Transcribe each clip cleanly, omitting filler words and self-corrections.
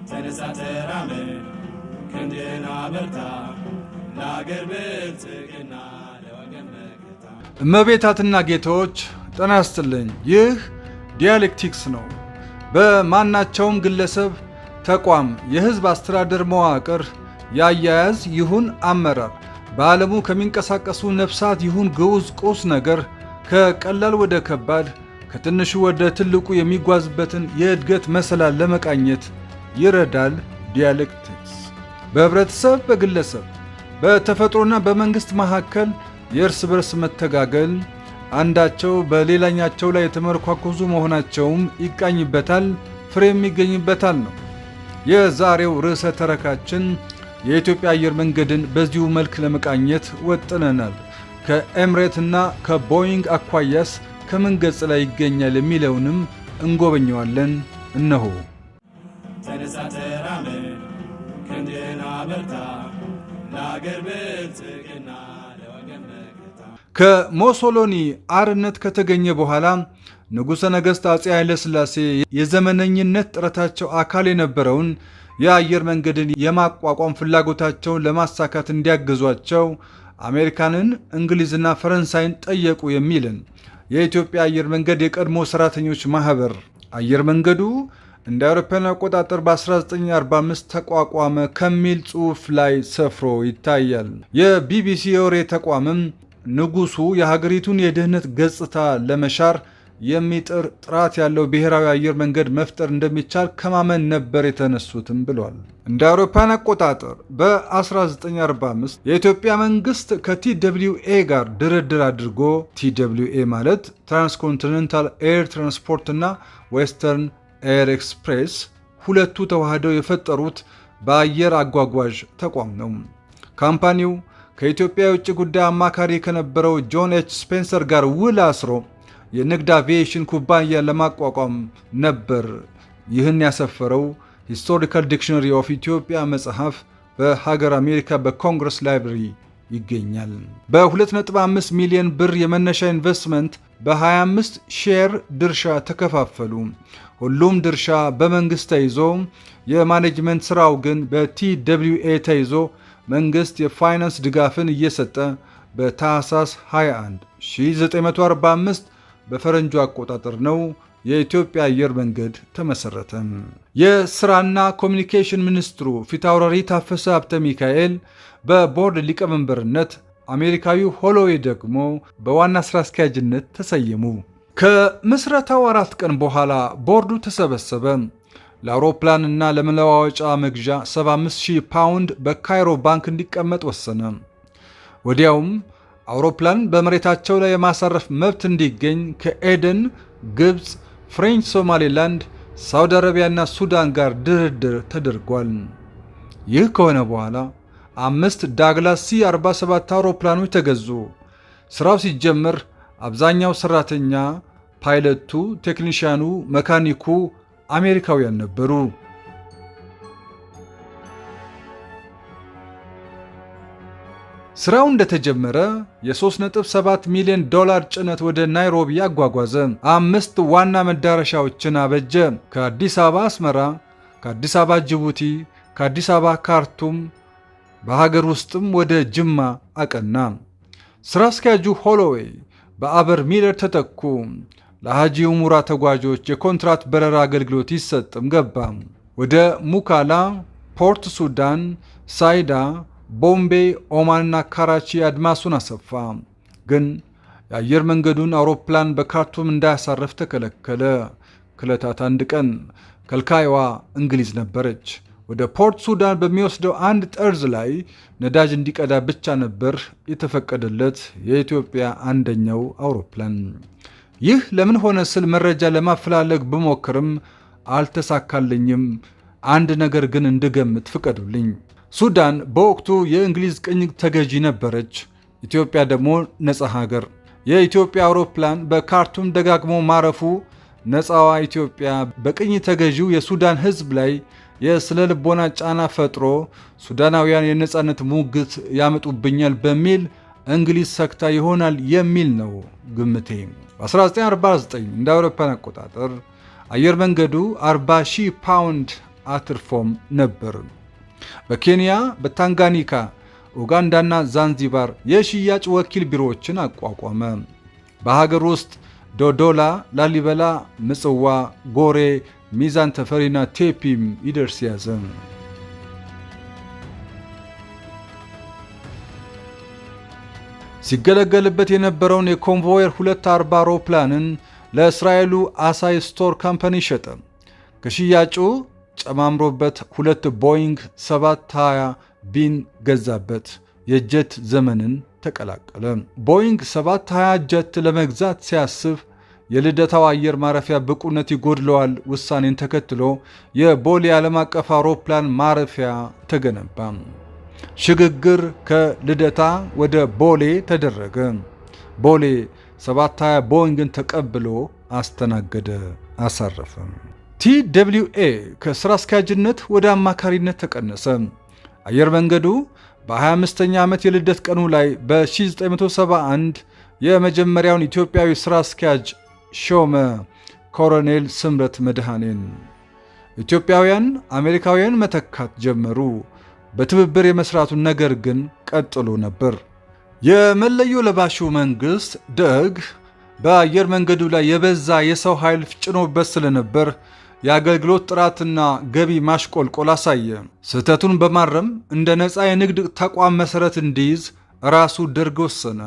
ተነሳ ተራመድ ክንድህን አበርታ ለአገር ብልጽግና ለወገን መከታ። እመቤታትና ጌቶች ጤና ይስጥልኝ። ይህ ዲያሌክቲክስ ነው። በማናቸውም ግለሰብ፣ ተቋም፣ የህዝብ አስተዳደር መዋቅር ያያያዝ ይሁን አመራር በዓለሙ ከሚንቀሳቀሱ ነፍሳት ይሁን ግዑዝ ቁስ ነገር ከቀላል ወደ ከባድ ከትንሹ ወደ ትልቁ የሚጓዝበትን የእድገት መሰላል ለመቃኘት ይረዳል። ዲያሌክቲክስ በህብረተሰብ፣ በግለሰብ፣ በተፈጥሮና በመንግስት መካከል የእርስ በርስ መተጋገል አንዳቸው በሌላኛቸው ላይ የተመረኮዙ መሆናቸውም ይቃኝበታል፣ ፍሬም ይገኝበታል ነው። የዛሬው ርዕሰ ተረካችን የኢትዮጵያ አየር መንገድን በዚሁ መልክ ለመቃኘት ወጥነናል። ከኤምሬትና ከቦይንግ አኳያስ ከምን ገጽ ላይ ይገኛል የሚለውንም እንጎበኘዋለን። እነሆ። ተነሳ ተራመድ ክንድህን አበርታ ለአገር ብልጽግና ለወገን መከታ። ከሞሶሎኒ አርነት ከተገኘ በኋላ ንጉሠ ነገሥት አፄ ኃይለ ሥላሴ የዘመነኝነት ጥረታቸው አካል የነበረውን የአየር መንገድን የማቋቋም ፍላጎታቸውን ለማሳካት እንዲያግዟቸው አሜሪካንን፣ እንግሊዝና ፈረንሳይን ጠየቁ የሚልን የኢትዮጵያ አየር መንገድ የቀድሞ ሰራተኞች ማህበር አየር መንገዱ እንደ አውሮፓውያን አቆጣጠር በ1945 ተቋቋመ ከሚል ጽሑፍ ላይ ሰፍሮ ይታያል። የቢቢሲ የወሬ ተቋምም ንጉሱ የሀገሪቱን የድህነት ገጽታ ለመሻር የሚጥር ጥራት ያለው ብሔራዊ አየር መንገድ መፍጠር እንደሚቻል ከማመን ነበር የተነሱትም ብሏል። እንደ አውሮፓውያን አቆጣጠር በ1945 የኢትዮጵያ መንግስት ከቲደብሊውኤ ጋር ድርድር አድርጎ ቲደብሊውኤ ማለት ትራንስኮንቲኔንታል ኤር ትራንስፖርት እና ዌስተርን ኤር ኤክስፕሬስ ሁለቱ ተዋህደው የፈጠሩት በአየር አጓጓዥ ተቋም ነው። ካምፓኒው ከኢትዮጵያ የውጭ ጉዳይ አማካሪ ከነበረው ጆን ኤች ስፔንሰር ጋር ውል አስሮ የንግድ አቪዬሽን ኩባንያ ለማቋቋም ነበር። ይህን ያሰፈረው ሂስቶሪካል ዲክሽነሪ ኦፍ ኢትዮጵያ መጽሐፍ በሀገር አሜሪካ በኮንግረስ ላይብረሪ ይገኛል። በ2.5 ሚሊዮን ብር የመነሻ ኢንቨስትመንት በ25 ሼር ድርሻ ተከፋፈሉ። ሁሉም ድርሻ በመንግስት ተይዞ የማኔጅመንት ስራው ግን በቲደብሊውኤ ተይዞ መንግስት የፋይናንስ ድጋፍን እየሰጠ በታህሳስ 21 1945 በፈረንጁ አቆጣጠር ነው የኢትዮጵያ አየር መንገድ ተመሰረተ። የስራና ኮሚኒኬሽን ሚኒስትሩ ፊታውራሪ ታፈሰ ሀብተ ሚካኤል በቦርድ ሊቀመንበርነት፣ አሜሪካዊው ሆሎዌ ደግሞ በዋና ስራ አስኪያጅነት ተሰየሙ። ከምስረታው 4 ቀን በኋላ ቦርዱ ተሰበሰበ። ለአውሮፕላንና ለመለዋወጫ መግዣ 75,000 ፓውንድ በካይሮ ባንክ እንዲቀመጥ ወሰነ። ወዲያውም አውሮፕላን በመሬታቸው ላይ የማሳረፍ መብት እንዲገኝ ከኤደን፣ ግብፅ፣ ፍሬንች ሶማሌላንድ፣ ሳውዲ አረቢያና ሱዳን ጋር ድርድር ተደርጓል። ይህ ከሆነ በኋላ 5 ዳግላስ ሲ-47 አውሮፕላኖች ተገዙ። ስራው ሲጀምር አብዛኛው ሰራተኛ፣ ፓይለቱ፣ ቴክኒሽያኑ፣ መካኒኩ አሜሪካውያን ነበሩ። ስራው እንደተጀመረ የ3.7 ሚሊዮን ዶላር ጭነት ወደ ናይሮቢ ያጓጓዘ። 5 ዋና መዳረሻዎችን አበጀ። ከአዲስ አበባ አስመራ፣ ከአዲስ አበባ ጅቡቲ፣ ከአዲስ አበባ ካርቱም፣ በሀገር ውስጥም ወደ ጅማ አቀና። ስራ አስኪያጁ ሆሎዌይ በአበር ሚለር ተተኩ። ለሃጂ ኡሙራ ተጓዦች የኮንትራት በረራ አገልግሎት ይሰጥም ገባ። ወደ ሙካላ፣ ፖርት ሱዳን፣ ሳይዳ፣ ቦምቤ፣ ኦማንና ካራቺ አድማሱን አሰፋ። ግን የአየር መንገዱን አውሮፕላን በካርቱም እንዳያሳረፍ ተከለከለ። ከዕለታት አንድ ቀን ከልካይዋ እንግሊዝ ነበረች። ወደ ፖርት ሱዳን በሚወስደው አንድ ጠርዝ ላይ ነዳጅ እንዲቀዳ ብቻ ነበር የተፈቀደለት የኢትዮጵያ አንደኛው አውሮፕላን። ይህ ለምን ሆነ ስል መረጃ ለማፈላለግ ብሞክርም አልተሳካልኝም። አንድ ነገር ግን እንድገምት ፍቀዱልኝ። ሱዳን በወቅቱ የእንግሊዝ ቅኝ ተገዢ ነበረች፣ ኢትዮጵያ ደግሞ ነፃ ሀገር። የኢትዮጵያ አውሮፕላን በካርቱም ደጋግሞ ማረፉ ነፃዋ ኢትዮጵያ በቅኝ ተገዢው የሱዳን ሕዝብ ላይ የስነ ልቦና ጫና ፈጥሮ ሱዳናውያን የነፃነት ሙግት ያመጡብኛል በሚል እንግሊዝ ሰክታ ይሆናል የሚል ነው ግምቴ። በ1949 እንደ አውሮፓውያን አቆጣጠር አየር መንገዱ 40,000 ፓውንድ አትርፎም ነበር። በኬንያ፣ በታንጋኒካ፣ ኡጋንዳና ዛንዚባር የሽያጭ ወኪል ቢሮዎችን አቋቋመ። በሀገር ውስጥ ዶዶላ፣ ላሊበላ፣ ምጽዋ፣ ጎሬ፣ ሚዛን ተፈሪና ቴፒም ይደርስ ያዘ። ሲገለገልበት የነበረውን የኮንቮየር 240 አውሮፕላንን ለእስራኤሉ አሳይ ስቶር ካምፓኒ ሸጠ። ከሽያጩ ጨማምሮበት 2 ቦይንግ 720 ቢን ገዛበት። የጀት ዘመንን ተቀላቀለ። ቦይንግ 720 ጀት ለመግዛት ሲያስብ የልደታው አየር ማረፊያ ብቁነት ይጎድለዋል ውሳኔን ተከትሎ የቦሌ ዓለም አቀፍ አውሮፕላን ማረፊያ ተገነባ። ሽግግር ከልደታ ወደ ቦሌ ተደረገ። ቦሌ 720 ቦይንግን ተቀብሎ አስተናገደ፣ አሳረፈ። TWA ከስራ አስኪያጅነት ወደ አማካሪነት ተቀነሰ። አየር መንገዱ በ25ኛ ዓመት የልደት ቀኑ ላይ በ1971 የመጀመሪያውን ኢትዮጵያዊ ስራ አስኪያጅ ሾመ፣ ኮሎኔል ስምረት መድኃኔን። ኢትዮጵያውያን አሜሪካውያን መተካት ጀመሩ። በትብብር የመስራቱን ነገር ግን ቀጥሎ ነበር። የመለዮ ለባሹ መንግስት ደግ በአየር መንገዱ ላይ የበዛ የሰው ኃይል ጭኖበት ስለነበር የአገልግሎት ጥራትና ገቢ ማሽቆልቆል አሳየ። ስህተቱን በማረም እንደ ነፃ የንግድ ተቋም መሰረት እንዲይዝ ራሱ ደርግ ወሰነ።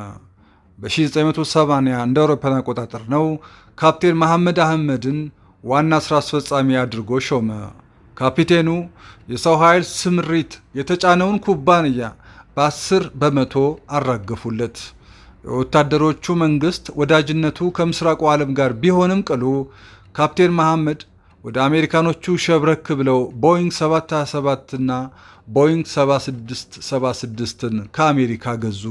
በ1980 እንደ አውሮፓውያን አቆጣጠር ነው ካፕቴን መሐመድ አህመድን ዋና ሥራ አስፈጻሚ አድርጎ ሾመ። ካፒቴኑ የሰው ኃይል ስምሪት የተጫነውን ኩባንያ በ10 በመቶ አራገፉለት። የወታደሮቹ መንግሥት ወዳጅነቱ ከምስራቁ ዓለም ጋር ቢሆንም ቅሉ ካፕቴን መሐመድ ወደ አሜሪካኖቹ ሸብረክ ብለው ቦይንግ 727 እና ቦይንግ 7676ን ከአሜሪካ ገዙ።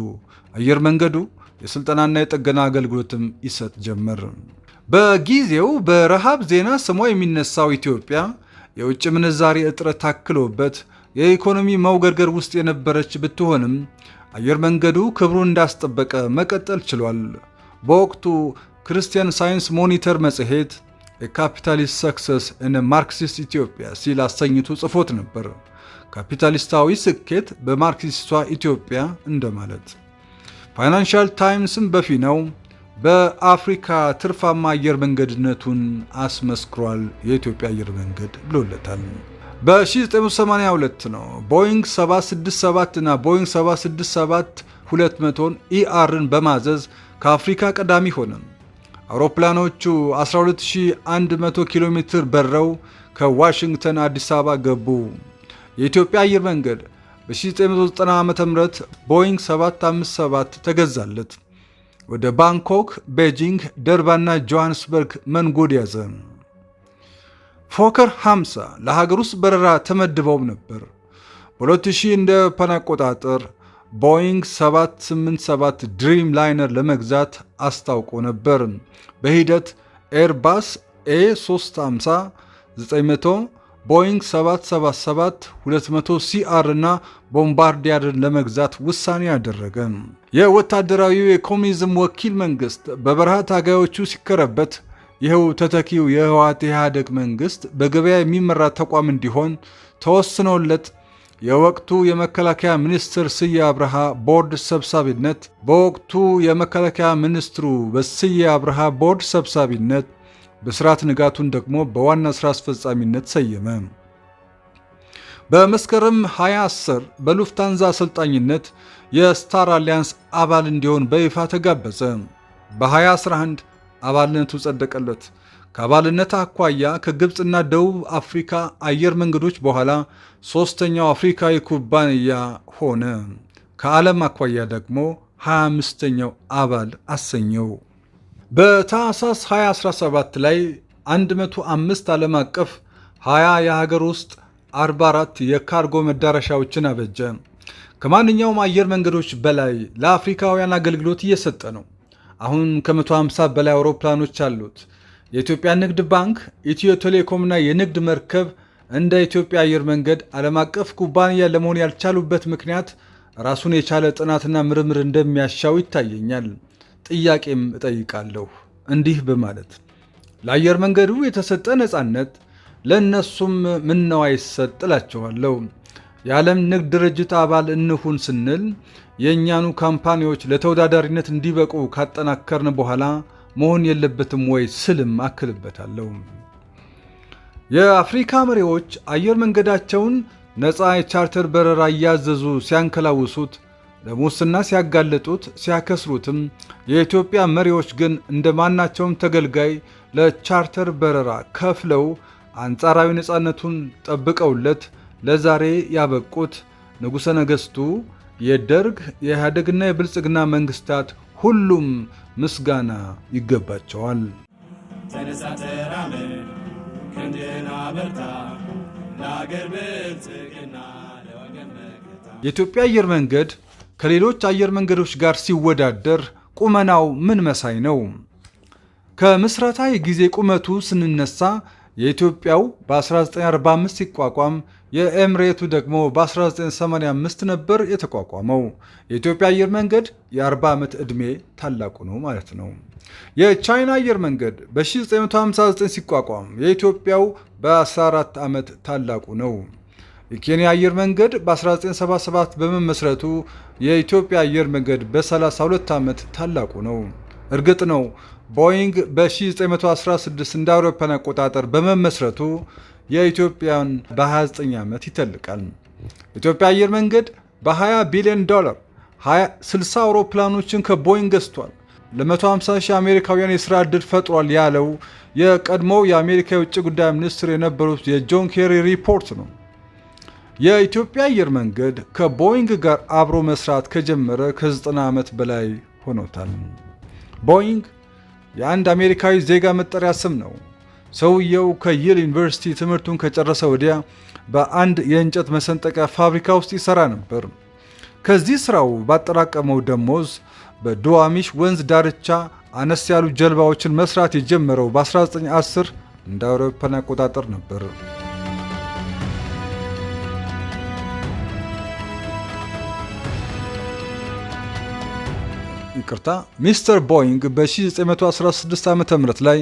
አየር መንገዱ የሥልጠናና የጥገና አገልግሎትም ይሰጥ ጀመር። በጊዜው በረሃብ ዜና ስሟ የሚነሳው ኢትዮጵያ የውጭ ምንዛሪ እጥረት ታክሎበት የኢኮኖሚ መውገርገር ውስጥ የነበረች ብትሆንም አየር መንገዱ ክብሩን እንዳስጠበቀ መቀጠል ችሏል። በወቅቱ ክርስቲያን ሳይንስ ሞኒተር መጽሔት የካፒታሊስት ሰክሰስ ኢን ማርክሲስት ኢትዮጵያ ሲል አሰኝቶ ጽፎት ነበር። ካፒታሊስታዊ ስኬት በማርክሲስቷ ኢትዮጵያ እንደማለት። ፋይናንሻል ታይምስም በፊናው በአፍሪካ ትርፋማ አየር መንገድነቱን አስመስክሯል የኢትዮጵያ አየር መንገድ ብሎለታል። በ1982 ነው ቦይንግ 767 እና ቦይንግ 767-200 ኢአርን በማዘዝ ከአፍሪካ ቀዳሚ ሆነ። አውሮፕላኖቹ 12100 ኪሎ ሜትር በረው ከዋሽንግተን አዲስ አበባ ገቡ። የኢትዮጵያ አየር መንገድ በ1990 ዓ.ም ቦይንግ 757 ተገዛለት። ወደ ባንኮክ፣ ቤጂንግ፣ ደርባና ጆሃንስበርግ መንጎድ ያዘ። ፎከር 50 ለሀገር ውስጥ በረራ ተመድበውም ነበር። በ2000 እንደ አውሮፓውያን አቆጣጠር ቦይንግ 787 ድሪም ላይነር ለመግዛት አስታውቆ ነበር። በሂደት ኤርባስ A350-900፣ ቦይንግ 777-200 ሲአር እና ቦምባርዲየርን ለመግዛት ውሳኔ ያደረገ። የወታደራዊው የኮሚኒዝም ወኪል መንግስት በበረሃ ታጋዮቹ ሲከረበት ይኸው ተተኪው የህወሓት ኢህአዴግ መንግስት በገበያ የሚመራ ተቋም እንዲሆን ተወስኖለት የወቅቱ የመከላከያ ሚኒስትር ስዬ አብርሃ ቦርድ ሰብሳቢነት በወቅቱ የመከላከያ ሚኒስትሩ በስዬ አብርሃ ቦርድ ሰብሳቢነት በስርዓት ንጋቱን ደግሞ በዋና ስራ አስፈጻሚነት ሰየመ። በመስከረም 2010 በሉፍታንዛ አሰልጣኝነት የስታር አሊያንስ አባል እንዲሆን በይፋ ተጋበዘ። በ2011 አባልነቱ ጸደቀለት። ከአባልነት አኳያ ከግብፅና ደቡብ አፍሪካ አየር መንገዶች በኋላ ሶስተኛው አፍሪካዊ ኩባንያ ሆነ። ከዓለም አኳያ ደግሞ 25ኛው አባል አሰኘው። በታህሳስ 2017 ላይ 105 ዓለም አቀፍ 20 የሀገር ውስጥ 44 የካርጎ መዳረሻዎችን አበጀ። ከማንኛውም አየር መንገዶች በላይ ለአፍሪካውያን አገልግሎት እየሰጠ ነው። አሁን ከ150 በላይ አውሮፕላኖች አሉት። የኢትዮጵያ ንግድ ባንክ፣ ኢትዮ ቴሌኮምና የንግድ መርከብ እንደ ኢትዮጵያ አየር መንገድ ዓለም አቀፍ ኩባንያ ለመሆን ያልቻሉበት ምክንያት ራሱን የቻለ ጥናትና ምርምር እንደሚያሻው ይታየኛል። ጥያቄም እጠይቃለሁ እንዲህ በማለት ለአየር መንገዱ የተሰጠ ነፃነት ለእነሱም ምነው አይሰጥ እላቸዋለሁ። የዓለም ንግድ ድርጅት አባል እንሁን ስንል የእኛኑ ካምፓኒዎች ለተወዳዳሪነት እንዲበቁ ካጠናከርን በኋላ መሆን የለበትም ወይ ስልም አክልበታለሁ። የአፍሪካ መሪዎች አየር መንገዳቸውን ነፃ የቻርተር በረራ እያዘዙ ሲያንከላውሱት፣ ለሙስና ሲያጋለጡት፣ ሲያከስሩትም የኢትዮጵያ መሪዎች ግን እንደ ማናቸውም ተገልጋይ ለቻርተር በረራ ከፍለው አንጻራዊ ነፃነቱን ጠብቀውለት ለዛሬ ያበቁት ንጉሠ ነገሥቱ የደርግ የኢህአዴግና የብልጽግና መንግስታት ሁሉም ምስጋና ይገባቸዋል። ተነሳ ተራመድ ክንድህን አበርታ ለአገር ብልጽግና ለወገን መከታ። የኢትዮጵያ አየር መንገድ ከሌሎች አየር መንገዶች ጋር ሲወዳደር ቁመናው ምን መሳይ ነው? ከምስረታ የጊዜ ቁመቱ ስንነሳ የኢትዮጵያው በ1945 ሲቋቋም የኤምሬቱ ደግሞ በ1985 ነበር የተቋቋመው። የኢትዮጵያ አየር መንገድ የ40 ዓመት ዕድሜ ታላቁ ነው ማለት ነው። የቻይና አየር መንገድ በ1959 ሲቋቋም የኢትዮጵያው በ14 ዓመት ታላቁ ነው። የኬንያ አየር መንገድ በ1977 በመመስረቱ የኢትዮጵያ አየር መንገድ በ32 ዓመት ታላቁ ነው። እርግጥ ነው ቦይንግ በ1916 እንደ አውሮፓውያን አቆጣጠር በመመስረቱ የኢትዮጵያን በ29 ዓመት ይተልቃል። የኢትዮጵያ አየር መንገድ በ$20 ቢሊዮን 60 አውሮፕላኖችን ከቦይንግ ገዝቷል። ለ150 ሺህ አሜሪካውያን የሥራ ዕድል ፈጥሯል ያለው የቀድሞው የአሜሪካ የውጭ ጉዳይ ሚኒስትር የነበሩት የጆን ኬሪ ሪፖርት ነው። የኢትዮጵያ አየር መንገድ ከቦይንግ ጋር አብሮ መስራት ከጀመረ ከ90 ዓመት በላይ ሆኖታል። ቦይንግ የአንድ አሜሪካዊ ዜጋ መጠሪያ ስም ነው። ሰውየው ከየል ዩኒቨርሲቲ ትምህርቱን ከጨረሰ ወዲያ በአንድ የእንጨት መሰንጠቂያ ፋብሪካ ውስጥ ይሰራ ነበር። ከዚህ ስራው ባጠራቀመው ደሞዝ በዱዋሚሽ ወንዝ ዳርቻ አነስ ያሉ ጀልባዎችን መስራት የጀመረው በ1910 እንደ አውሮፓውያን አቆጣጠር ነበር። ሚስተር ቦይንግ በ1916 ዓ.ም ላይ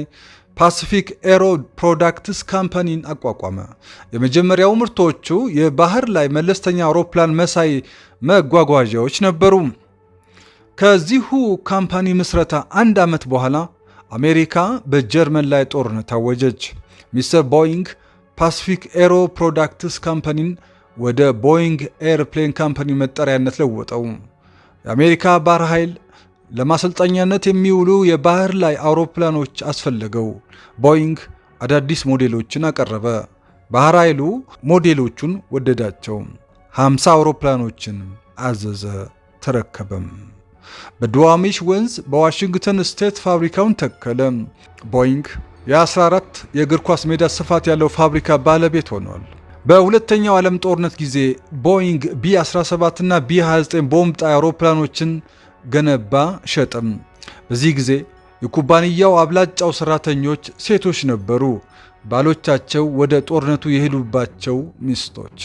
ፓሲፊክ ኤሮ ፕሮዳክትስ ካምፓኒን አቋቋመ። የመጀመሪያው ምርቶቹ የባህር ላይ መለስተኛ አውሮፕላን መሳይ መጓጓዣዎች ነበሩ። ከዚሁ ካምፓኒ ምስረታ አንድ ዓመት በኋላ አሜሪካ በጀርመን ላይ ጦርነት አወጀች። ሚስተር ቦይንግ ፓሲፊክ ኤሮ ፕሮዳክትስ ካምፓኒን ወደ ቦይንግ ኤርፕሌን ካምፓኒ መጠሪያነት ለወጠው። የአሜሪካ ባህር ኃይል ለማሰልጠኛነት የሚውሉ የባህር ላይ አውሮፕላኖች አስፈለገው። ቦይንግ አዳዲስ ሞዴሎችን አቀረበ። ባህር ኃይሉ ሞዴሎቹን ወደዳቸው። 50 አውሮፕላኖችን አዘዘ፣ ተረከበም። በዱዋሚሽ ወንዝ በዋሽንግተን ስቴት ፋብሪካውን ተከለ። ቦይንግ የ14 የእግር ኳስ ሜዳ ስፋት ያለው ፋብሪካ ባለቤት ሆኗል። በሁለተኛው ዓለም ጦርነት ጊዜ ቦይንግ ቢ-17 እና ቢ-29 ቦምብ ጣይ አውሮፕላኖችን ገነባ፣ ሸጠም። በዚህ ጊዜ የኩባንያው አብላጫው ሰራተኞች ሴቶች ነበሩ፣ ባሎቻቸው ወደ ጦርነቱ የሄዱባቸው ሚስቶች።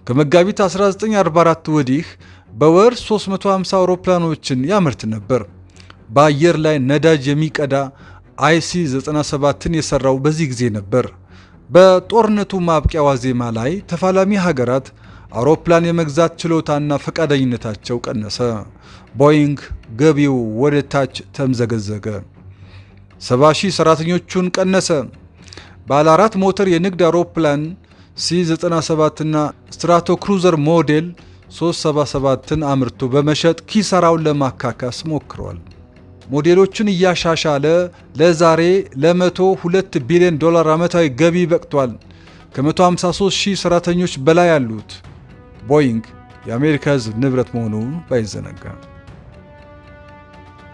ከመጋቢት 1944 ወዲህ በወር 350 አውሮፕላኖችን ያመርት ነበር። በአየር ላይ ነዳጅ የሚቀዳ IC-97ን የሰራው በዚህ ጊዜ ነበር። በጦርነቱ ማብቂያ ዋዜማ ላይ ተፋላሚ ሀገራት አውሮፕላን የመግዛት ችሎታና ፈቃደኝነታቸው ቀነሰ። ቦይንግ ገቢው ወደ ታች ተምዘገዘገ። 70,000 ሰራተኞቹን ቀነሰ። ባለ 4 ሞተር የንግድ አውሮፕላን C-97 እና ስትራቶ ክሩዘር ሞዴል 377ን አምርቶ በመሸጥ ኪሳራውን ለማካካስ ሞክሯል። ሞዴሎቹን እያሻሻለ ለዛሬ ለ102 ቢሊዮን ዶላር ዓመታዊ ገቢ በቅቷል። ከ153,000 ሰራተኞች በላይ ያሉት ቦይንግ የአሜሪካ ሕዝብ ንብረት መሆኑ ባይዘነጋ።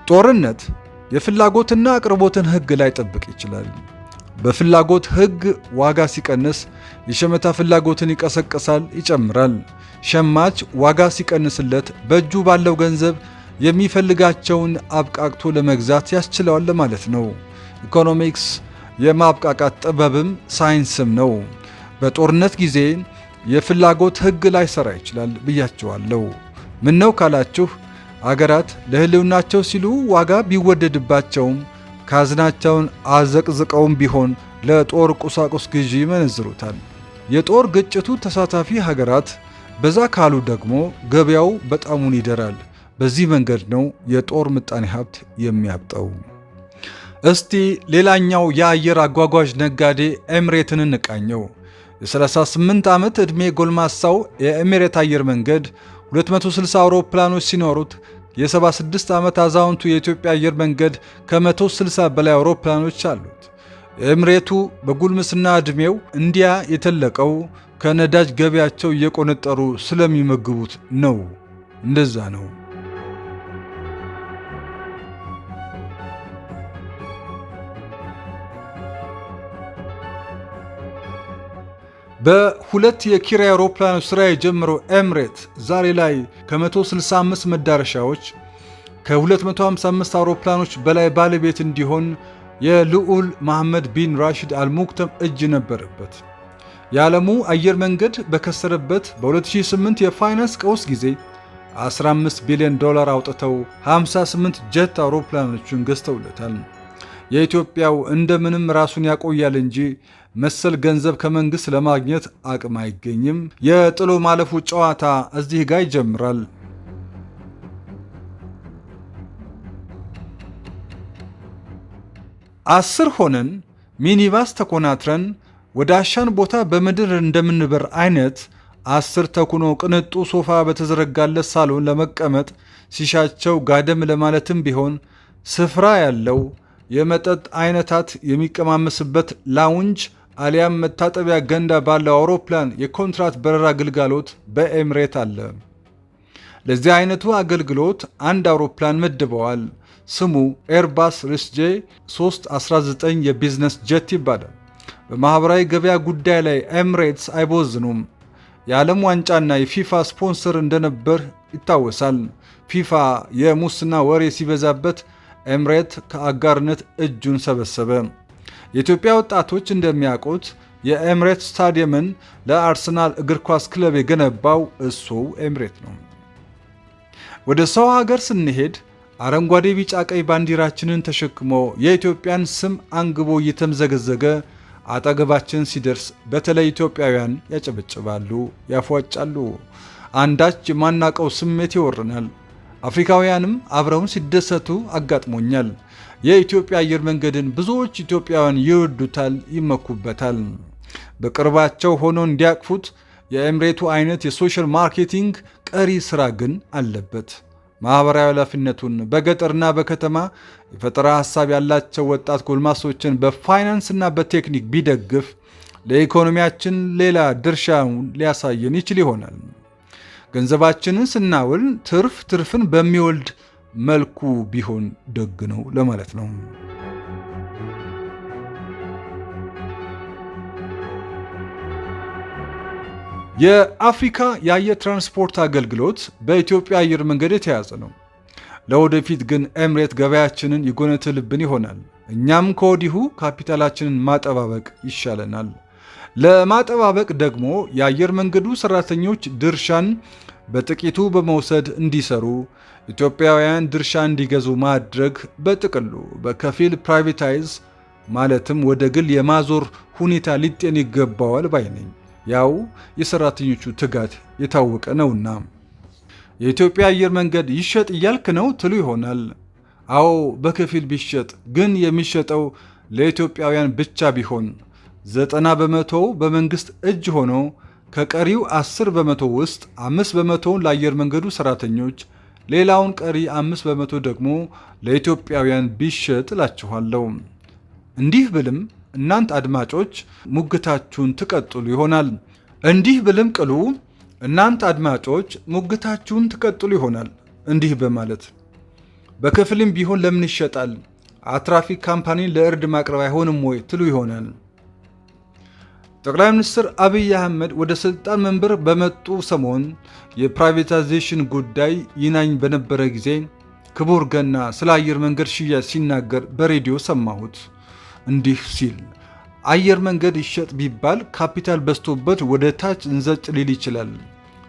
ጦርነት የፍላጎትና አቅርቦትን ሕግ ላይ ጠብቅ ይችላል። በፍላጎት ሕግ ዋጋ ሲቀንስ የሸመታ ፍላጎትን ይቀሰቅሳል፣ ይጨምራል። ሸማች ዋጋ ሲቀንስለት በእጁ ባለው ገንዘብ የሚፈልጋቸውን አብቃቅቶ ለመግዛት ያስችለዋል ማለት ነው። ኢኮኖሚክስ የማብቃቃት ጥበብም ሳይንስም ነው። በጦርነት ጊዜ የፍላጎት ሕግ ላይሰራ ይችላል ብያቸዋለሁ። ምን ነው ካላችሁ አገራት ለሕልውናቸው ሲሉ ዋጋ ቢወደድባቸውም ካዝናቸውን አዘቅዝቀውም ቢሆን ለጦር ቁሳቁስ ግዢ ይመነዝሩታል። የጦር ግጭቱ ተሳታፊ ሀገራት በዛ ካሉ ደግሞ ገበያው በጣሙን ይደራል። በዚህ መንገድ ነው የጦር ምጣኔ ሀብት የሚያብጠው። እስቲ ሌላኛው የአየር አጓጓዥ ነጋዴ ኤምሬትን እንቃኘው። የ38 ዓመት ዕድሜ ጎልማሳው የኤሚሬት አየር መንገድ 260 አውሮፕላኖች ሲኖሩት የ76 ዓመት አዛውንቱ የኢትዮጵያ አየር መንገድ ከ160 በላይ አውሮፕላኖች አሉት። ኤምሬቱ በጉልምስና ዕድሜው እንዲያ የተለቀው ከነዳጅ ገቢያቸው እየቆነጠሩ ስለሚመግቡት ነው። እንደዛ ነው። በሁለት የኪራይ አውሮፕላኖች ሥራ የጀመረው ኤምሬት ዛሬ ላይ ከ165 መዳረሻዎች ከ255 አውሮፕላኖች በላይ ባለቤት እንዲሆን የልዑል መሐመድ ቢን ራሽድ አልሙክተም እጅ ነበረበት። የዓለሙ አየር መንገድ በከሰረበት በ2008 የፋይናንስ ቀውስ ጊዜ $15 ቢሊዮን አውጥተው 58 ጀት አውሮፕላኖችን ገዝተውለታል። የኢትዮጵያው እንደምንም ራሱን ያቆያል እንጂ መሰል ገንዘብ ከመንግስት ለማግኘት አቅም አይገኝም። የጥሎ ማለፉ ጨዋታ እዚህ ጋር ይጀምራል። አስር ሆነን ሚኒባስ ተኮናትረን ወደ አሻን ቦታ በምድር እንደምንበር አይነት 10 ተኩኖ ቅንጡ ሶፋ በተዘረጋለት ሳሎን ለመቀመጥ ሲሻቸው ጋደም ለማለትም ቢሆን ስፍራ ያለው የመጠጥ አይነታት የሚቀማመስበት ላውንጅ አሊያም መታጠቢያ ገንዳ ባለው አውሮፕላን የኮንትራት በረራ አገልግሎት በኤምሬት አለ። ለዚህ አይነቱ አገልግሎት አንድ አውሮፕላን መድበዋል። ስሙ ኤርባስ ሪስጄ 319 የቢዝነስ ጀት ይባላል። በማህበራዊ ገበያ ጉዳይ ላይ ኤምሬትስ አይቦዝኑም። የዓለም ዋንጫና የፊፋ ስፖንሰር እንደነበር ይታወሳል። ፊፋ የሙስና ወሬ ሲበዛበት ኤምሬት ከአጋርነት እጁን ሰበሰበ። የኢትዮጵያ ወጣቶች እንደሚያውቁት የኤምሬት ስታዲየምን ለአርሰናል እግር ኳስ ክለብ የገነባው እሱ ኤምሬት ነው። ወደ ሰው ሀገር ስንሄድ አረንጓዴ፣ ቢጫ፣ ቀይ ባንዲራችንን ተሸክሞ የኢትዮጵያን ስም አንግቦ እየተምዘገዘገ አጠገባችን ሲደርስ በተለይ ኢትዮጵያውያን ያጨበጭባሉ፣ ያፏጫሉ። አንዳች የማናቀው ስሜት ይወርናል። አፍሪካውያንም አብረውን ሲደሰቱ አጋጥሞኛል። የኢትዮጵያ አየር መንገድን ብዙዎች ኢትዮጵያውያን ይወዱታል፣ ይመኩበታል። በቅርባቸው ሆኖ እንዲያቅፉት የኤምሬቱ አይነት የሶሻል ማርኬቲንግ ቀሪ ስራ ግን አለበት። ማህበራዊ ኃላፊነቱን በገጠርና በከተማ የፈጠራ ሐሳብ ያላቸው ወጣት ጎልማሶችን በፋይናንስና በቴክኒክ ቢደግፍ ለኢኮኖሚያችን ሌላ ድርሻውን ሊያሳየን ይችል ይሆናል። ገንዘባችንን ስናውል ትርፍን በሚወልድ መልኩ ቢሆን ደግ ነው ለማለት ነው። የአፍሪካ የአየር ትራንስፖርት አገልግሎት በኢትዮጵያ አየር መንገድ የተያዘ ነው። ለወደፊት ግን ኤምሬት ገበያችንን ይጎነትልብን ይሆናል። እኛም ከወዲሁ ካፒታላችንን ማጠባበቅ ይሻለናል። ለማጠባበቅ ደግሞ የአየር መንገዱ ሰራተኞች ድርሻን በጥቂቱ በመውሰድ እንዲሰሩ፣ ኢትዮጵያውያን ድርሻ እንዲገዙ ማድረግ፣ በጥቅሉ በከፊል ፕራይቬታይዝ ማለትም ወደ ግል የማዞር ሁኔታ ሊጤን ይገባዋል ባይ ነኝ። ያው የሰራተኞቹ ትጋት የታወቀ ነውና። የኢትዮጵያ አየር መንገድ ይሸጥ እያልክ ነው ትሉ ይሆናል። አዎ በከፊል ቢሸጥ፣ ግን የሚሸጠው ለኢትዮጵያውያን ብቻ ቢሆን 90% በመንግስት እጅ ሆኖ ከቀሪው 10% ውስጥ 5% ለአየር መንገዱ ሰራተኞች፣ ሌላውን ቀሪ 5% ደግሞ ለኢትዮጵያውያን ቢሸጥ እላችኋለሁ። እንዲህ ብልም እናንተ አድማጮች ሙግታችሁን ትቀጥሉ ይሆናል። እንዲህ ብልም ቅሉ እናንተ አድማጮች ሙግታችሁን ትቀጥሉ ይሆናል። እንዲህ በማለት በከፊልም ቢሆን ለምን ይሸጣል? አትራፊ ካምፓኒን ለእርድ ማቅረብ አይሆንም ወይ ትሉ ይሆናል። ጠቅላይ ሚኒስትር አብይ አህመድ ወደ ስልጣን መንበር በመጡ ሰሞን የፕራይቬታይዜሽን ጉዳይ ይናኝ በነበረ ጊዜ ክቡር ገና ስለ አየር መንገድ ሽያጭ ሲናገር በሬዲዮ ሰማሁት። እንዲህ ሲል አየር መንገድ ይሸጥ ቢባል ካፒታል በዝቶበት ወደ ታች እንዘጭ ሊል ይችላል።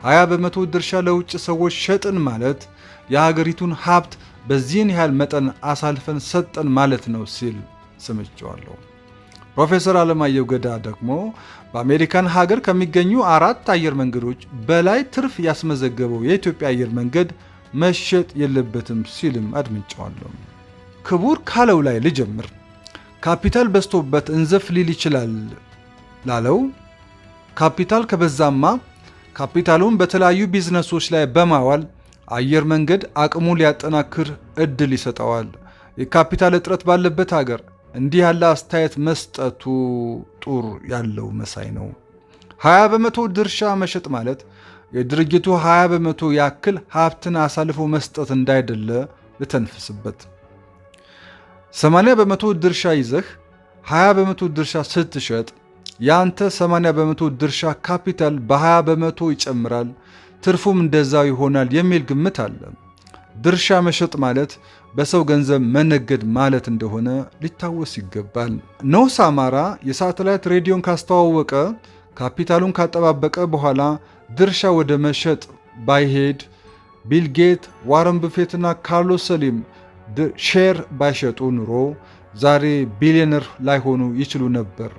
20% ድርሻ ለውጭ ሰዎች ሸጥን ማለት የሀገሪቱን ሀብት በዚህን ያህል መጠን አሳልፈን ሰጠን ማለት ነው ሲል ሰምቼዋለሁ። ፕሮፌሰር አለማየሁ ገዳ ደግሞ በአሜሪካን ሀገር ከሚገኙ 4 አየር መንገዶች በላይ ትርፍ ያስመዘገበው የኢትዮጵያ አየር መንገድ መሸጥ የለበትም ሲልም አድምጫዋለሁ። ክቡር ካለው ላይ ልጀምር። ካፒታል በዝቶበት እንዘፍ ሊል ይችላል ላለው ካፒታል ከበዛማ ካፒታሉን በተለያዩ ቢዝነሶች ላይ በማዋል አየር መንገድ አቅሙን ሊያጠናክር እድል ይሰጠዋል። የካፒታል እጥረት ባለበት ሀገር እንዲህ ያለ አስተያየት መስጠቱ ጡር ያለው መሳይ ነው። 20 በመቶ ድርሻ መሸጥ ማለት የድርጅቱ 20 በመቶ ያክል ሀብትን አሳልፎ መስጠት እንዳይደለ ልተንፍስበት። 80 በመቶ ድርሻ ይዘህ 20 በመቶ ድርሻ ስትሸጥ ያንተ 80 በመቶ ድርሻ ካፒታል በ20 በመቶ ይጨምራል፣ ትርፉም እንደዛው ይሆናል የሚል ግምት አለ። ድርሻ መሸጥ ማለት በሰው ገንዘብ መነገድ ማለት እንደሆነ ሊታወስ ይገባል። ኖህ ሳማራ የሳተላይት ሬዲዮን ካስተዋወቀ ካፒታሉን ካጠባበቀ በኋላ ድርሻ ወደ መሸጥ ባይሄድ ቢል ጌት፣ ዋረን ቡፌትና ካርሎስ ሰሊም ሼር ባይሸጡ ኑሮ ዛሬ ቢሊዮነር ላይሆኑ ይችሉ ነበር።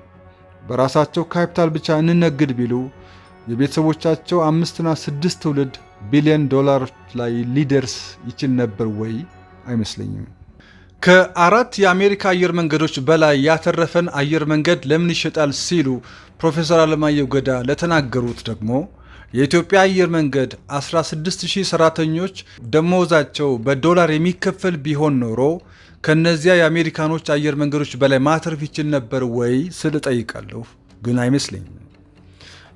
በራሳቸው ካፒታል ብቻ እንነግድ ቢሉ የቤተሰቦቻቸው 5ና 6 ትውልድ ቢሊዮን ዶላር ላይ ሊደርስ ይችል ነበር ወይ? አይመስለኝም። ከ4 የአሜሪካ አየር መንገዶች በላይ ያተረፈን አየር መንገድ ለምን ይሸጣል ሲሉ ፕሮፌሰር አለማየሁ ገዳ ለተናገሩት ደግሞ የኢትዮጵያ አየር መንገድ 16000 ሰራተኞች ደሞዛቸው በዶላር የሚከፈል ቢሆን ኖሮ ከነዚያ የአሜሪካኖች አየር መንገዶች በላይ ማተርፍ ይችል ነበር ወይ ስል ጠይቃለሁ። ግን አይመስለኝም።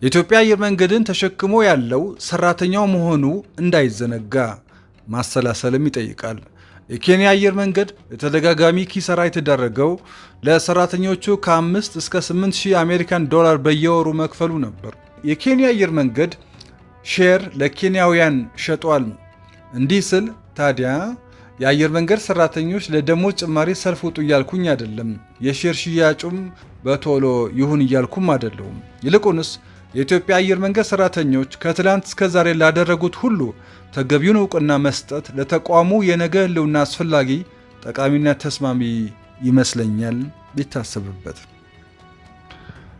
የኢትዮጵያ አየር መንገድን ተሸክሞ ያለው ሰራተኛው መሆኑ እንዳይዘነጋ ማሰላሰልም ይጠይቃል። የኬንያ አየር መንገድ የተደጋጋሚ ኪሳራ የተደረገው ለሰራተኞቹ ከ5 እስከ 8000 አሜሪካን ዶላር በየወሩ መክፈሉ ነበር። የኬንያ አየር መንገድ ሼር ለኬንያውያን ሸጧል። እንዲህ ስል ታዲያ የአየር መንገድ ሰራተኞች ለደሞዝ ጭማሪ ሰልፍ ውጡ እያልኩኝ አይደለም። የሼር ሽያጩም በቶሎ ይሁን እያልኩም አይደለሁም። ይልቁንስ የኢትዮጵያ አየር መንገድ ሰራተኞች ከትላንት እስከ ዛሬ ላደረጉት ሁሉ ተገቢውን እውቅና መስጠት ለተቋሙ የነገ ህልውና አስፈላጊ፣ ጠቃሚና ተስማሚ ይመስለኛል። ሊታሰብበት።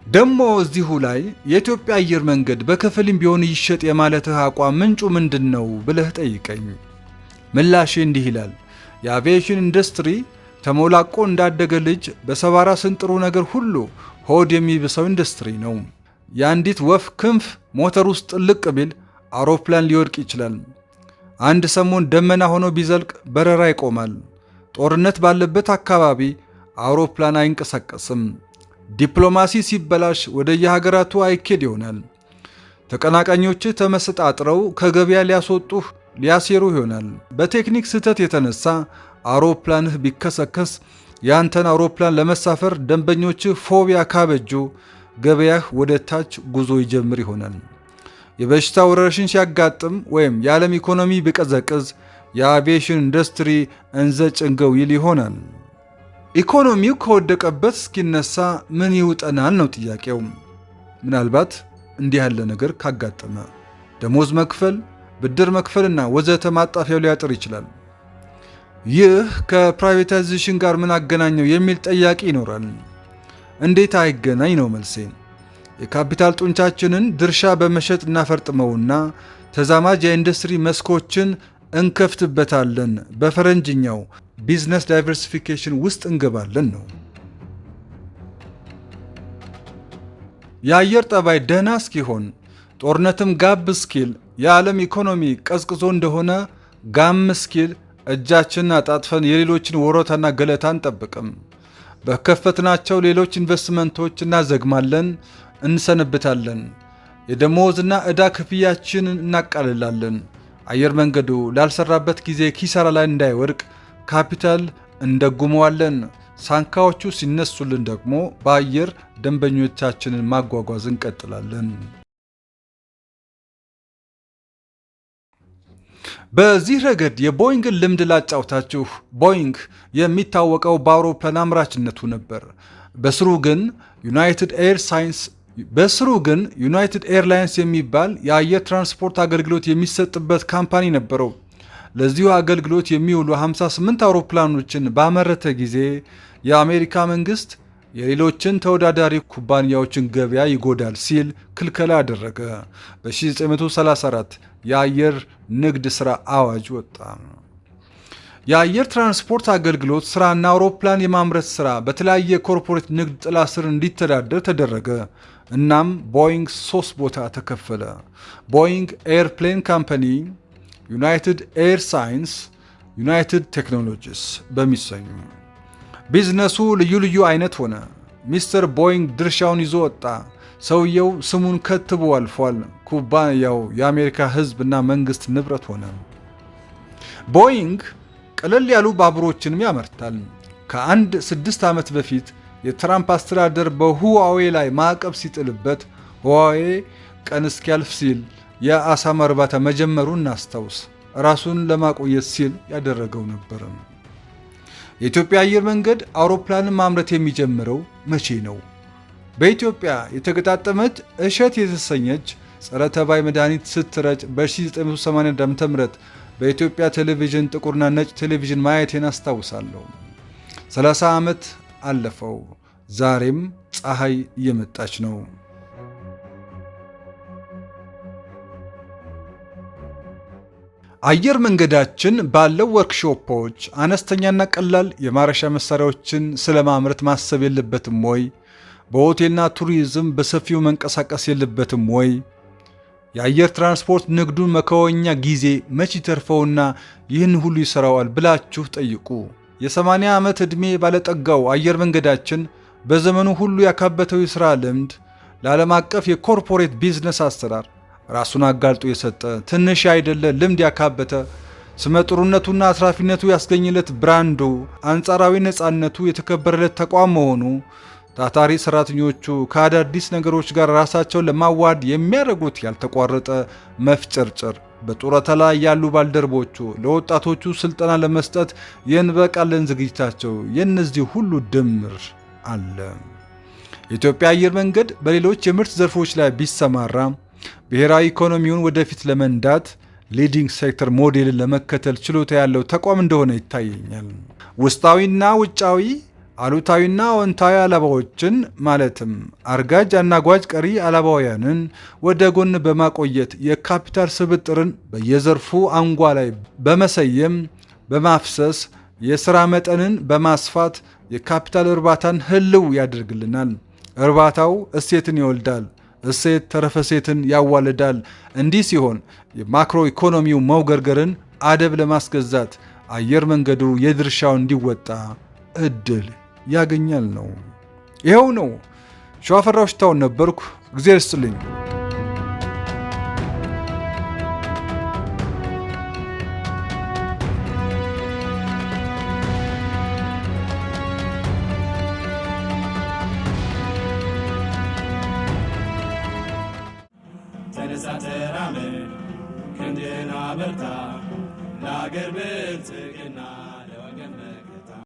ደግሞ እዚሁ ላይ የኢትዮጵያ አየር መንገድ በከፊልም ቢሆን ይሸጥ የማለትህ አቋም ምንጩ ምንድን ነው ብለህ ጠይቀኝ። ምላሼ እንዲህ ይላል። የአቪዬሽን ኢንዱስትሪ ተሞላቆ እንዳደገ ልጅ በሰባራ ስንጥሩ ነገር ሁሉ ሆድ የሚብሰው ኢንዱስትሪ ነው። የአንዲት ወፍ ክንፍ ሞተር ውስጥ ጥልቅ ቢል አውሮፕላን ሊወድቅ ይችላል። አንድ ሰሞን ደመና ሆኖ ቢዘልቅ በረራ ይቆማል። ጦርነት ባለበት አካባቢ አውሮፕላን አይንቀሳቀስም። ዲፕሎማሲ ሲበላሽ ወደ የሀገራቱ አይኬድ ይሆናል። ተቀናቃኞች ተመሰጣጥረው ከገበያ ሊያስወጡህ ሊያሴሩ ይሆናል። በቴክኒክ ስህተት የተነሳ አውሮፕላንህ ቢከሰከስ ያንተን አውሮፕላን ለመሳፈር ደንበኞች ፎቢያ ካበጁ ገበያህ ወደ ታች ጉዞ ይጀምር ይሆናል። የበሽታ ወረርሽኝ ሲያጋጥም ወይም የዓለም ኢኮኖሚ ቢቀዘቅዝ የአቪዬሽን ኢንዱስትሪ እንዘ ጭንገው ይል ይሆናል። ኢኮኖሚው ከወደቀበት እስኪነሳ ምን ይውጠናል ነው ጥያቄው። ምናልባት እንዲህ ያለ ነገር ካጋጠመ ደሞዝ መክፈል፣ ብድር መክፈልና ወዘተ ማጣፊያው ሊያጥር ይችላል። ይህ ከፕራይቬታይዜሽን ጋር ምን አገናኘው የሚል ጠያቂ ይኖራል። እንዴት አይገናኝ ነው መልሴ። የካፒታል ጡንቻችንን ድርሻ በመሸጥ እናፈርጥመውና ተዛማጅ የኢንዱስትሪ መስኮችን እንከፍትበታለን። በፈረንጅኛው ቢዝነስ ዳይቨርሲፊኬሽን ውስጥ እንገባለን ነው። የአየር ጠባይ ደህና እስኪሆን ጦርነትም ጋብ እስኪል የዓለም ኢኮኖሚ ቀዝቅዞ እንደሆነ ጋም እስኪል እጃችንን አጣጥፈን የሌሎችን ወሮታና ገለታ አንጠብቅም። በከፈትናቸው ሌሎች ኢንቨስትመንቶች እናዘግማለን፣ እንሰነብታለን። የደሞዝና ዕዳ ክፍያችንን እናቃልላለን። አየር መንገዱ ላልሰራበት ጊዜ ኪሳራ ላይ እንዳይወድቅ ካፒታል እንደጉመዋለን። ሳንካዎቹ ሲነሱልን ደግሞ በአየር ደንበኞቻችንን ማጓጓዝ እንቀጥላለን። በዚህ ረገድ የቦይንግን ልምድ ላጫውታችሁ። ቦይንግ የሚታወቀው በአውሮፕላን አምራችነቱ ነበር። በስሩ ግን ዩናይትድ ኤርላይንስ የሚባል የአየር ትራንስፖርት አገልግሎት የሚሰጥበት ካምፓኒ ነበረው። ለዚሁ አገልግሎት የሚውሉ 58 አውሮፕላኖችን ባመረተ ጊዜ የአሜሪካ መንግስት የሌሎችን ተወዳዳሪ ኩባንያዎችን ገበያ ይጎዳል ሲል ክልከላ አደረገ። በ1934 የአየር ንግድ ሥራ አዋጅ ወጣ። የአየር ትራንስፖርት አገልግሎት ሥራና አውሮፕላን የማምረት ሥራ በተለያየ ኮርፖሬት ንግድ ጥላ ስር እንዲተዳደር ተደረገ። እናም ቦይንግ 3 ቦታ ተከፈለ። ቦይንግ ኤርፕሌን ካምፓኒ፣ ዩናይትድ ኤር ሳይንስ፣ ዩናይትድ ቴክኖሎጂስ በሚሰኙ ቢዝነሱ ልዩ ልዩ አይነት ሆነ። ሚስተር ቦይንግ ድርሻውን ይዞ ወጣ። ሰውየው ስሙን ከትቦ አልፏል። ኩባንያው የአሜሪካ ሕዝብና መንግሥት ንብረት ሆነ። ቦይንግ ቀለል ያሉ ባቡሮችንም ያመርታል። ከአንድ 6 ዓመት በፊት የትራምፕ አስተዳደር በሁዋዌ ላይ ማዕቀብ ሲጥልበት ሁዋዌ ቀን እስኪያልፍ ሲል የአሳማ እርባታ መጀመሩን እናስታውስ። ራሱን ለማቆየት ሲል ያደረገው ነበር። የኢትዮጵያ አየር መንገድ አውሮፕላንን ማምረት የሚጀምረው መቼ ነው? በኢትዮጵያ የተገጣጠመች እሸት የተሰኘች ጸረ ተባይ መድኃኒት ስትረጭ በ1981 ዓ.ም በኢትዮጵያ ቴሌቪዥን ጥቁርና ነጭ ቴሌቪዥን ማየቴን አስታውሳለሁ። 30 ዓመት አለፈው። ዛሬም ፀሐይ እየመጣች ነው። አየር መንገዳችን ባለው ወርክሾፖች አነስተኛና ቀላል የማረሻ መሳሪያዎችን ስለማምረት ማሰብ የለበትም ወይ? በሆቴልና ቱሪዝም በሰፊው መንቀሳቀስ የለበትም ወይ? የአየር ትራንስፖርት ንግዱን መከወኛ ጊዜ መች ይተርፈውና ይህን ሁሉ ይሰራዋል ብላችሁ ጠይቁ። የ80 ዓመት ዕድሜ ባለጠጋው አየር መንገዳችን በዘመኑ ሁሉ ያካበተው የሥራ ልምድ ለዓለም አቀፍ የኮርፖሬት ቢዝነስ አሰራር ራሱን አጋልጦ የሰጠ ትንሽ አይደለ ልምድ ያካበተ ስመጥሩነቱና አትራፊነቱ ያስገኝለት ብራንዱ አንጻራዊ ነፃነቱ የተከበረለት ተቋም መሆኑ ታታሪ ሰራተኞቹ ከአዳዲስ ነገሮች ጋር ራሳቸውን ለማዋድ የሚያደርጉት ያልተቋረጠ መፍጨርጨር በጡረታ ላይ ያሉ ባልደረቦቹ ለወጣቶቹ ስልጠና ለመስጠት የንበቃለን ዝግጅታቸው የእነዚህ ሁሉ ድምር አለ። የኢትዮጵያ አየር መንገድ በሌሎች የምርት ዘርፎች ላይ ቢሰማራ ብሔራዊ ኢኮኖሚውን ወደፊት ለመንዳት ሊዲንግ ሴክተር ሞዴልን ለመከተል ችሎታ ያለው ተቋም እንደሆነ ይታየኛል። ውስጣዊና ውጫዊ አሉታዊና አዎንታዊ አላባዎችን ማለትም አርጋጅ አናጓጅ ቀሪ አላባውያንን ወደ ጎን በማቆየት የካፒታል ስብጥርን በየዘርፉ አንጓ ላይ በመሰየም በማፍሰስ የሥራ መጠንን በማስፋት የካፒታል እርባታን ህልው ያደርግልናል። እርባታው እሴትን ይወልዳል፣ እሴት ተረፈ እሴትን ያዋልዳል። እንዲህ ሲሆን የማክሮ ኢኮኖሚው መውገርገርን አደብ ለማስገዛት አየር መንገዱ የድርሻው እንዲወጣ እድል ያገኛል ነው። ይኸው ነው። ሸዋፈራው ሽታውን ነበርኩ። እግዚአብሔር ይስጥልኝ። ተነሳ ተራመድ፣ ክንድህን አበርታ፣ ለአገር ብልጽግና